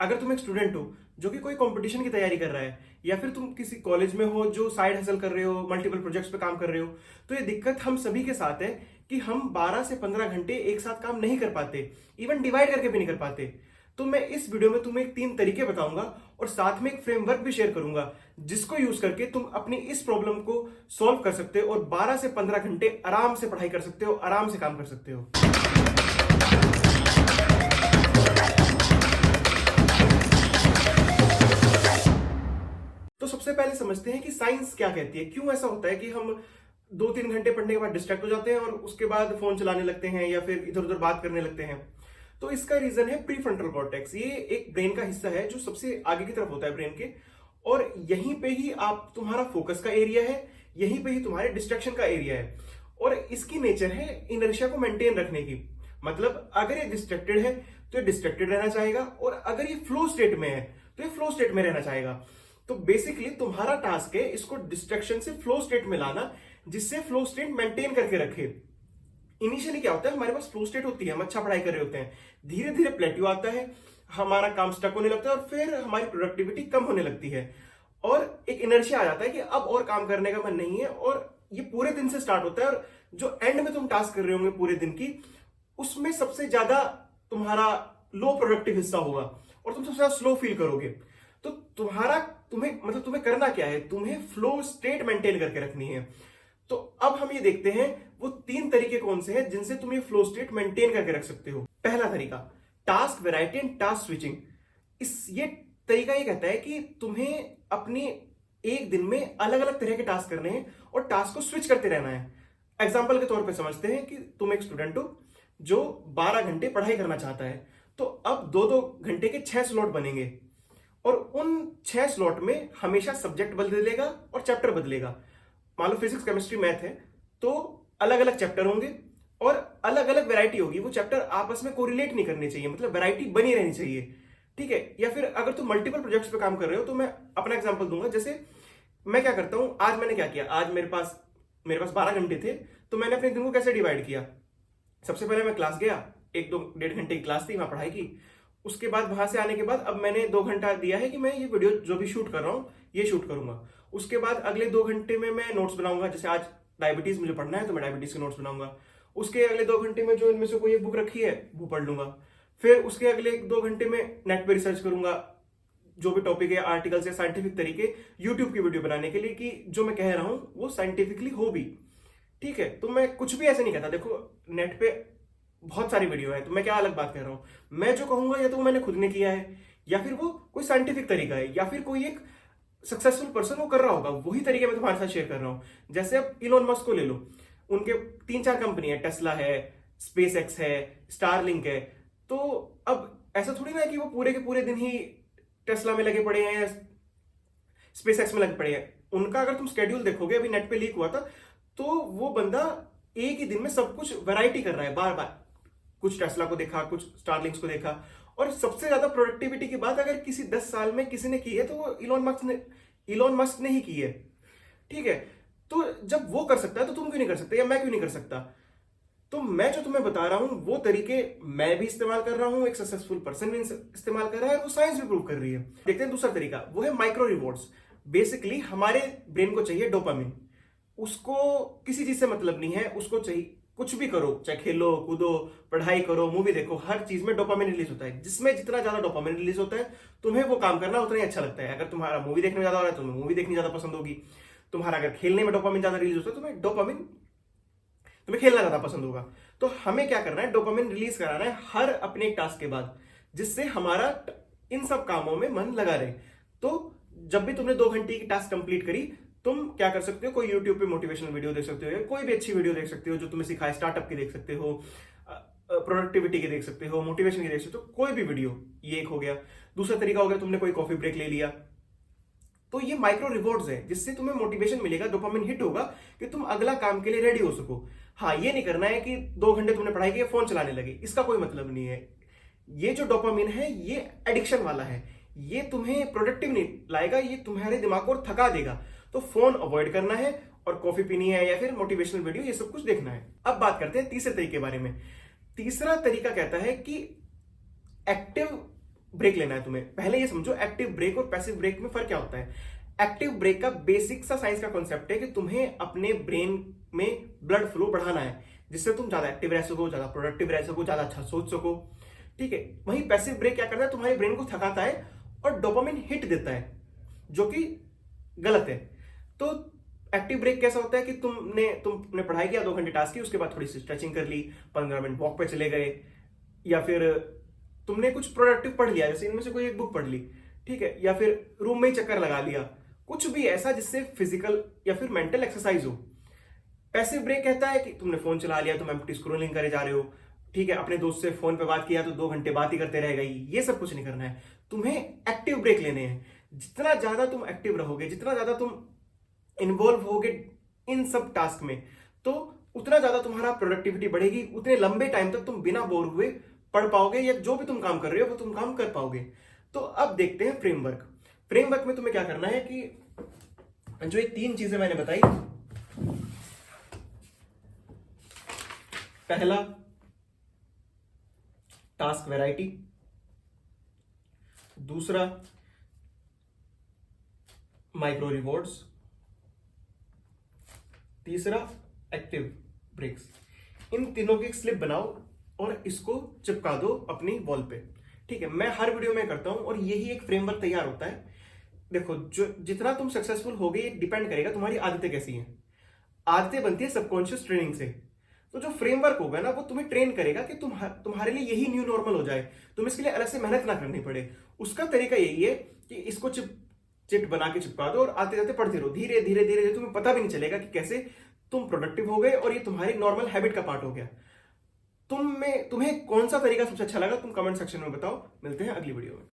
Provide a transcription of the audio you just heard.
अगर तुम एक स्टूडेंट हो जो कि कोई कंपटीशन की तैयारी कर रहा है, या फिर तुम किसी कॉलेज में हो जो साइड हसल कर रहे हो, मल्टीपल प्रोजेक्ट्स पे काम कर रहे हो, तो ये दिक्कत हम सभी के साथ है कि हम 12 से 15 घंटे एक साथ काम नहीं कर पाते, इवन डिवाइड करके भी नहीं कर पाते। तो मैं इस वीडियो में तुम्हें 3 तरीके बताऊंगा और साथ में एक फ्रेमवर्क भी शेयर करूंगा, जिसको यूज करके तुम अपनी इस प्रॉब्लम को सॉल्व कर सकते हो और 12 से 15 घंटे आराम से पढ़ाई कर सकते हो, आराम से काम कर सकते हो। तो सबसे पहले समझते हैं कि साइंस क्या कहती है, क्यों ऐसा होता है कि हम 2-3 घंटे पढ़ने के बाद डिस्ट्रैक्ट हो जाते हैं और उसके बाद फोन चलाने लगते हैं या फिर इधर उधर बात करने लगते हैं। तो इसका रीजन है प्रीफ्रंटल कॉर्टेक्स। ये एक ब्रेन का हिस्सा है जो सबसे आगे की तरफ होता है ब्रेन के, और यहीं पे ही आप तुम्हारा फोकस का एरिया है, यहीं पे ही तुम्हारे डिस्ट्रैक्शन का एरिया है। और इसकी नेचर है इनर्शिया को मेंटेन रखने की। मतलब अगर ये डिस्ट्रैक्टेड है तो ये डिस्ट्रैक्टेड रहना चाहेगा, और अगर ये फ्लो स्टेट में है तो ये फ्लो स्टेट में रहना चाहेगा। तो बेसिकली तुम्हारा टास्क है इसको डिस्ट्रैक्शन से फ्लो स्टेट में लाना, जिससे फ्लो स्टेट मेंटेन करके रखे। इनिशियली क्या होता है, हमारे पास फ्लो स्टेट होती है, हम अच्छा पढ़ाई कर रहे होते हैं, धीरे धीरे प्लेट्यू आता है, हमारा काम स्टक होने लगता है और फिर हमारी प्रोडक्टिविटी कम होने लगती है और एक इनर्शिया आ जाता है कि अब और काम करने का मन नहीं है। और ये पूरे दिन से स्टार्ट होता है, और जो एंड में तुम टास्क कर रहे होंगे पूरे दिन की, उसमें सबसे ज्यादा तुम्हारा लो प्रोडक्टिव हिस्सा होगा और तुम सबसे ज्यादा स्लो फील करोगे। तो तुम्हें करना क्या है, तुम्हें फ्लो स्टेट मेंटेन करके रखनी है। तो अब हम ये देखते हैं वो 3 तरीके कौन से हैं जिनसे तुम ये फ्लो स्टेट मेंटेन करके रख सकते हो। पहला तरीका, task variety and task switching. ये तरीका ये कहता है कि तुम्हें अपनी एक दिन में अलग अलग तरह के टास्क करने हैं और टास्क को स्विच करते रहना है। एग्जाम्पल के तौर पे समझते हैं कि तुम एक स्टूडेंट हो जो 12 घंटे पढ़ाई करना चाहता है, तो अब 2-2 घंटे के 6 स्लॉट बनेंगे और उन 6 स्लॉट में हमेशा सब्जेक्ट बदलेगा और चैप्टर बदलेगा। मान लो फिजिक्स केमिस्ट्री मैथ है, तो अलग अलग चैप्टर होंगे और अलग अलग वैरायटी होगी। वो चैप्टर आपस में कोरिलेट नहीं करने चाहिए, मतलब वैरायटी बनी रहनी चाहिए, ठीक है। या फिर अगर तुम मल्टीपल प्रोजेक्ट्स पे काम कर रहे हो, तो मैं अपना एग्जांपल दूंगा। जैसे मैं क्या करता हूं, आज मैंने क्या किया, आज मेरे पास 12 घंटे थे, तो मैंने अपने दिन को कैसे डिवाइड किया। सबसे पहले मैं क्लास गया, 1-2-1.5 घंटे की क्लास थी, वहां पढ़ाई की। उसके बाद वहां से आने के बाद अब मैंने 2 घंटा दिया है कि मैं ये वीडियो जो भी शूट कर रहा हूं ये शूट करूंगा। उसके बाद अगले 2 घंटे में मैं नोट्स बनाऊंगा। जैसे आज डायबिटीज मुझे पढ़ना है तो मैं डायबिटीज के नोट्स बनाऊंगा। उसके अगले 2 घंटे में जो इनमें से कोई एक बुक रखी है वो पढ़ लूंगा। फिर उसके अगले 2 घंटे में नेट पे रिसर्च करूंगा, जो भी टॉपिक है, आर्टिकल्स या साइंटिफिक तरीके, यूट्यूब की वीडियो बनाने के लिए कि जो मैं कह रहा हूं वो साइंटिफिकली हो भी, ठीक है। तो मैं कुछ भी ऐसे नहीं कहता, देखो नेट पे बहुत सारी वीडियो है, तो मैं क्या अलग बात कर रहा हूं। मैं जो कहूंगा या तो वो मैंने खुद ने किया है, या फिर वो कोई साइंटिफिक तरीका है, या फिर कोई एक सक्सेसफुल पर्सन वो कर रहा होगा, वही तरीके मैं तुम्हारे साथ शेयर कर रहा हूं। जैसे अब इलोन मस्क को ले लो, उनके 3-4 कंपनी है, टेस्ला है, स्पेस एक्स है, स्टारलिंक है। तो अब ऐसा थोड़ी ना है कि वो पूरे के पूरे दिन ही टेस्ला में लगे पड़े हैं, स्पेस एक्स में लगे पड़े हैं। उनका अगर तुम स्केड्यूल देखोगे, अभी नेट पे लीक हुआ था, तो वो बंदा एक ही दिन में सब कुछ वैरायटी कर रहा है, बार बार कुछ टेस्ला को देखा, कुछ स्टारलिंक्स को देखा। और सबसे ज्यादा प्रोडक्टिविटी की बात अगर किसी 10 साल में किसी ने की है तो वो इलोन मस्क ने ही की है, ठीक है। तो जब वो कर सकता है तो तुम क्यों नहीं कर सकते, या मैं क्यों नहीं कर सकता। तो मैं जो तुम्हें बता रहा हूं वो तरीके मैं भी इस्तेमाल कर रहा हूं, एक सक्सेसफुल पर्सन भी इस्तेमाल कर रहा है, वो साइंस भी प्रूव कर रही है। देखते हैं दूसरा तरीका, वो है माइक्रो रिवॉर्ड्स। बेसिकली हमारे ब्रेन को चाहिए डोपामिन। उसको किसी चीज से मतलब नहीं है, उसको चाहिए कुछ भी करो, चाहे खेलो कूदो, पढ़ाई करो, मूवी देखो, हर चीज में डोपामिन रिलीज होता है। जिसमें जितना ज्यादा डोपामिन रिलीज होता है, तुम्हें वो काम करना उतना ही अच्छा लगता है। अगर तुम्हारा मूवी देखने में ज्यादा हो रहा है, तुम्हें मूवी देखनी ज्यादा पसंद होगी। तुम्हारा अगर खेलने में डोपामिन ज्यादा रिलीज होता है, तुम्हें खेलना ज्यादा पसंद होगा। तो हमें क्या करना है, डोपामिन रिलीज कराना है हर अपने एक टास्क के बाद, जिससे हमारा इन सब कामों में मन लगा रहे। तो जब भी तुमने 2 घंटे की टास्क कंप्लीट करी, तुम क्या कर सकते हो, कोई यूट्यूब पे मोटिवेशनल वीडियो देख सकते हो, या कोई भी अच्छी वीडियो देख सकते हो जो तुम्हें सिखाए। स्टार्टअप की देख सकते हो, प्रोडक्टिविटी की देख सकते हो, मोटिवेशन की देख सकते हो, कोई भी वीडियो। ये एक हो गया। दूसरा तरीका हो गया, तुमने कोई कॉफी ब्रेक ले लिया। तो ये माइक्रो रिवॉर्ड्स है, जिससे तुम्हें मोटिवेशन मिलेगा, डोपामिन हिट होगा कि तुम अगला काम के लिए रेडी हो सको। हाँ, ये नहीं करना है कि 2 घंटे तुमने पढ़ाई की, फोन चलाने लगे, इसका कोई मतलब नहीं है। ये जो डोपामिन है ये एडिक्शन वाला है, ये तुम्हें प्रोडक्टिव नहीं लाएगा, ये तुम्हारे दिमाग को थका देगा। तो फोन अवॉइड करना है और कॉफी पीनी है, या फिर मोटिवेशनल वीडियो, ये सब कुछ देखना है। अब बात करते हैं तीसरे तरीके के बारे में। तीसरा तरीका कहता है कि एक्टिव ब्रेक लेना है तुम्हें, पहले ये समझो एक्टिव ब्रेक और पैसिव ब्रेक में फर्क क्या होता है। एक्टिव ब्रेक का बेसिक सा साइंस का कॉन्सेप्ट है कि तुम्हें अपने ब्रेन में ब्लड फ्लो बढ़ाना है, जिससे तुम ज्यादा एक्टिव रह सको, ज्यादा प्रोडक्टिव रह सको, ज्यादा अच्छा सोच सको। ठीक है, वहीं पैसिव ब्रेक क्या करता है, तुम्हारे ब्रेन को थकाता है और डोपामिन हिट देता है, जो कि गलत है। तो एक्टिव ब्रेक कैसा होता है कि तुमने पढ़ाई किया, 2 घंटे टास्क की, उसके बाद थोड़ी सी स्ट्रेचिंग कर ली, 15 मिनट वॉक पे चले गए, या फिर तुमने कुछ प्रोडक्टिव पढ़ लिया, जैसे इनमें से कोई एक बुक पढ़ ली, ठीक है, या फिर रूम में ही चक्कर लगा लिया, कुछ भी ऐसा जिससे फिजिकल या फिर मेंटल एक्सरसाइज हो। पैसिव ब्रेक कहता है कि तुमने फोन चला लिया, तुम एम्प्टी स्क्रोलिंग करे जा रहे हो, ठीक है, अपने दोस्त से फोन पे बात किया तो 2 घंटे बात ही करते रह गई, ये सब कुछ नहीं करना है। तुम्हें एक्टिव ब्रेक लेने हैं। जितना ज्यादा तुम एक्टिव रहोगे, जितना ज्यादा तुम इन्वॉल्व होगे इन सब टास्क में, तो उतना ज्यादा तुम्हारा प्रोडक्टिविटी बढ़ेगी, उतने लंबे टाइम तक तुम बिना बोर हुए पढ़ पाओगे, या जो भी तुम काम कर रहे हो वो तुम काम कर पाओगे। तो अब देखते हैं फ्रेमवर्क। फ्रेमवर्क में तुम्हें क्या करना है कि जो ये 3 चीजें मैंने बताई, पहला टास्क वैरायटी, दूसरा माइक्रो रिवॉर्ड्स, तीसरा एक्टिव ब्रेक्स। इन तीनों की एक स्लिप बनाओ और इसको चिपका दो अपनी वॉल पे। ठीक है, मैं हर वीडियो में करता हूं और यही एक फ्रेमवर्क तैयार होता है। देखो, जो जितना तुम सक्सेसफुल होगे ये डिपेंड करेगा तुम्हारी आदतें कैसी हैं। आदतें बनती है सबकॉन्शियस ट्रेनिंग से। तो जो फ्रेमवर्क होगा ना, वो तुम्हें ट्रेन करेगा कि तुम्हारे लिए यही न्यू नॉर्मल हो जाए, तुम इसके लिए अलग से मेहनत ना करनी पड़े। उसका तरीका यही है कि इसको चिट बना के चिपका दो और आते जाते पढ़ते रहो, धीरे धीरे धीरे धीरे, तुम्हें पता भी नहीं चलेगा कि कैसे तुम प्रोडक्टिव हो गए और ये तुम्हारी नॉर्मल हैबिट का पार्ट हो गया। तुम्हें कौन सा तरीका सबसे अच्छा लगा, तुम कमेंट सेक्शन में बताओ। मिलते हैं अगली वीडियो में।